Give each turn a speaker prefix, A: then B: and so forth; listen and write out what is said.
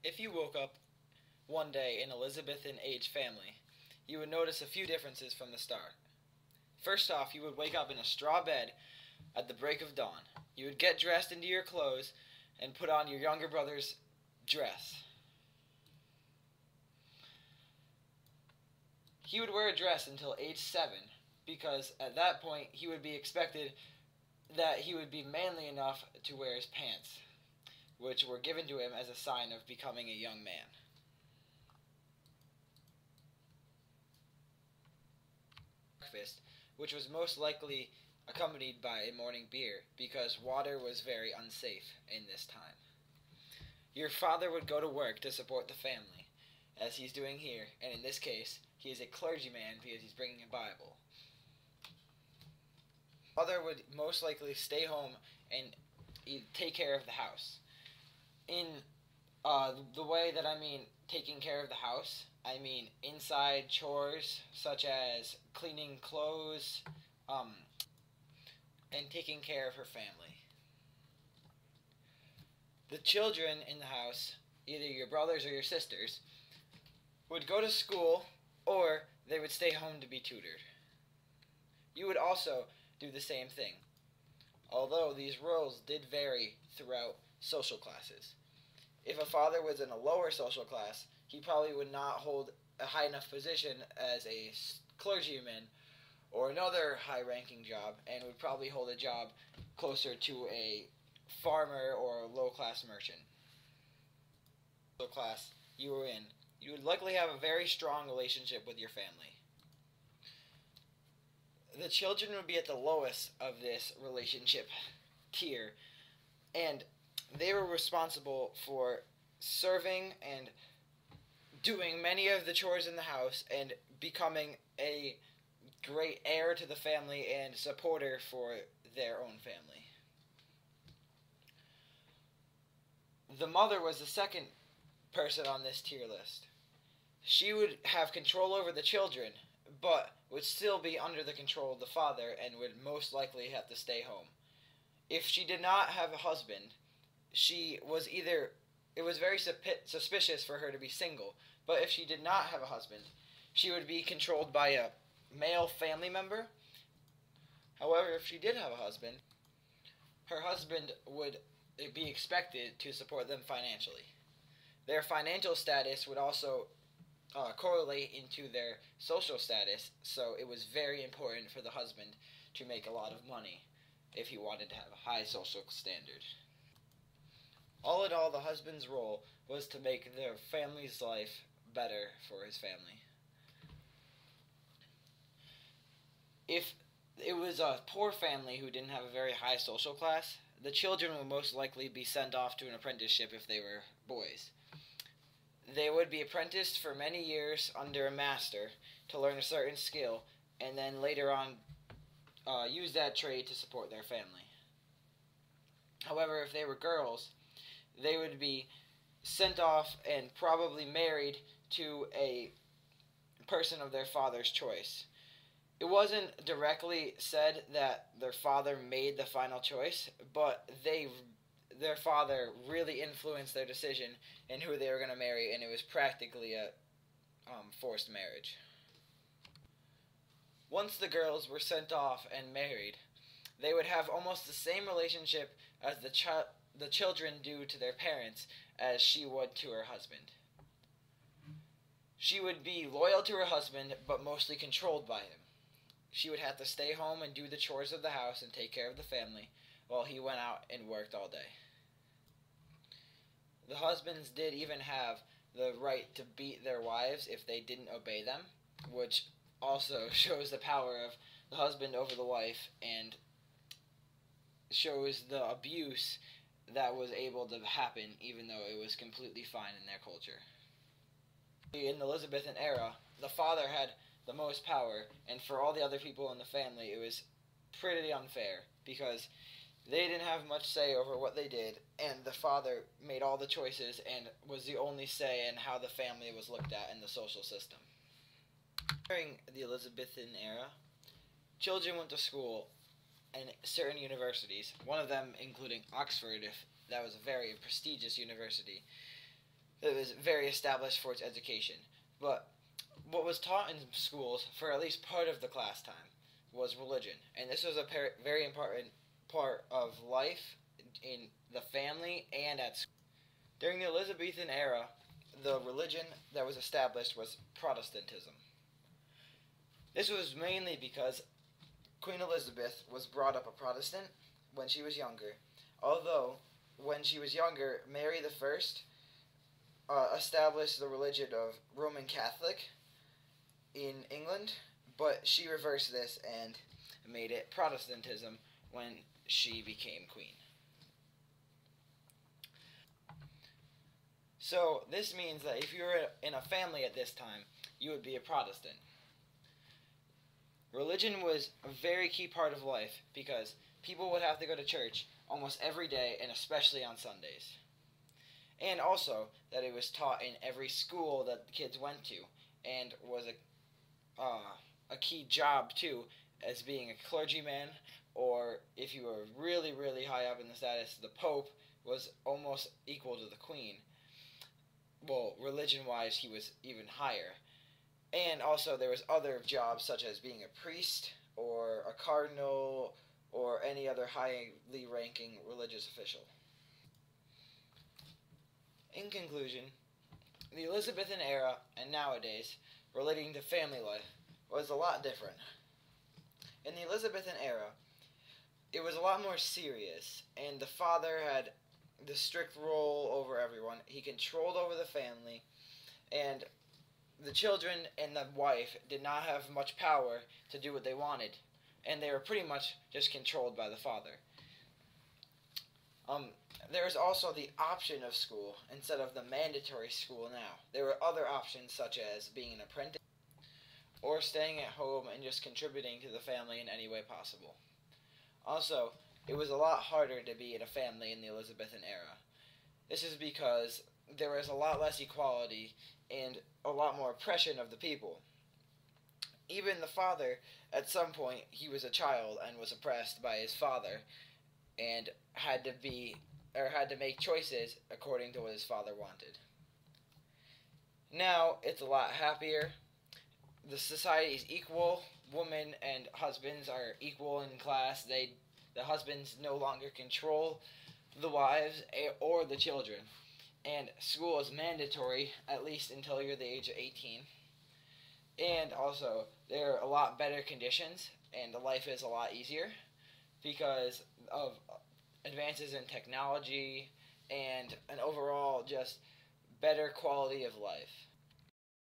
A: If you woke up one day in Elizabethan age family, you would notice a few differences from the start. First off, you would wake up in a straw bed at the break of dawn. You would get dressed into your clothes and put on your younger brother's dress. He would wear a dress until age 7 because at that point he would be expected that he would be manly enough to wear his pants, which were given to him as a sign of becoming a young man. Breakfast, which was most likely accompanied by a morning beer because water was very unsafe in this time. Your father would go to work to support the family, as he's doing here, and in this case, he is a clergyman because he's bringing a Bible. Mother would most likely stay home and take care of the house. In the way that I mean taking care of the house, I mean inside chores such as cleaning clothes and taking care of her family. The children in the house, either your brothers or your sisters, would go to school or they would stay home to be tutored. You would also do the same thing, although these roles did vary throughout social classes. If a father was in a lower social class, he probably would not hold a high enough position as a clergyman or another high-ranking job, and would probably hold a job closer to a farmer or a low-class merchant. The class you were in, you would likely have a very strong relationship with your family. The children would be at the lowest of this relationship tier, and they were responsible for serving and doing many of the chores in the house and becoming a great heir to the family and supporter for their own family. The mother was the second person on this tier list. She would have control over the children, but would still be under the control of the father and would most likely have to stay home. If she did not have a husband, it was very suspicious for her to be single, but if she did not have a husband, she would be controlled by a male family member. However, if she did have a husband, her husband would be expected to support them financially. Their financial status would also correlate into their social status, so it was very important for the husband to make a lot of money if he wanted to have a high social standard. All in all, the husband's role was to make their family's life better for his family. If it was a poor family who didn't have a very high social class, the children would most likely be sent off to an apprenticeship if they were boys. They would be apprenticed for many years under a master to learn a certain skill, and then later on use that trade to support their family. However, if they were girls, they would be sent off and probably married to a person of their father's choice. It wasn't directly said that their father made the final choice, but their father really influenced their decision in who they were going to marry, and it was practically a forced marriage. Once the girls were sent off and married, they would have almost the same relationship as the children do to their parents as she would to her husband. She would be loyal to her husband, but mostly controlled by him. She would have to stay home and do the chores of the house and take care of the family while he went out and worked all day. The husbands did even have the right to beat their wives if they didn't obey them, which also shows the power of the husband over the wife and shows the abuse that was able to happen even though it was completely fine in their culture. In the Elizabethan era, the father had the most power, and for all the other people in the family it was pretty unfair because they didn't have much say over what they did, and the father made all the choices and was the only say in how the family was looked at in the social system. During the Elizabethan era, children went to school in certain universities, one of them including Oxford, if that was a very prestigious university. that was very established for its education. But what was taught in schools for at least part of the class time was religion, and this was a very important part of life in the family and at school. During the Elizabethan era, the religion that was established was Protestantism. This was mainly because Queen Elizabeth was brought up a Protestant when she was younger, although when she was younger, Mary the First established the religion of Roman Catholic in England, but she reversed this and made it Protestantism when she became queen. So this means that if you were in a family at this time, you would be a Protestant. Religion was a very key part of life because people would have to go to church almost every day and especially on Sundays. And also that it was taught in every school that the kids went to and was a key job too, as being a clergyman, or if you were really, really high up in the status, the Pope was almost equal to the Queen. Well, religion-wise, he was even higher. And also there was other jobs such as being a priest or a cardinal or any other highly ranking religious official. In conclusion, the Elizabethan era and nowadays, relating to family life, was a lot different. In the Elizabethan era, it was a lot more serious, and the father had the strict role over everyone. He controlled over the family, and the children and the wife did not have much power to do what they wanted, and they were pretty much just controlled by the father. There is also the option of school instead of the mandatory school now. There were other options such as being an apprentice or staying at home and just contributing to the family in any way possible. Also, it was a lot harder to be in a family in the Elizabethan era. This is because there was a lot less equality and a lot more oppression of the people. Even the father, at some point, he was a child and was oppressed by his father and had to make choices according to what his father wanted. Now, it's a lot happier. The society is equal. Women and husbands are equal in class. The husbands no longer control the wives or the children. And school is mandatory, at least until you're the age of 18. And also, there are a lot better conditions, and life is a lot easier because of advances in technology and an overall just better quality of life.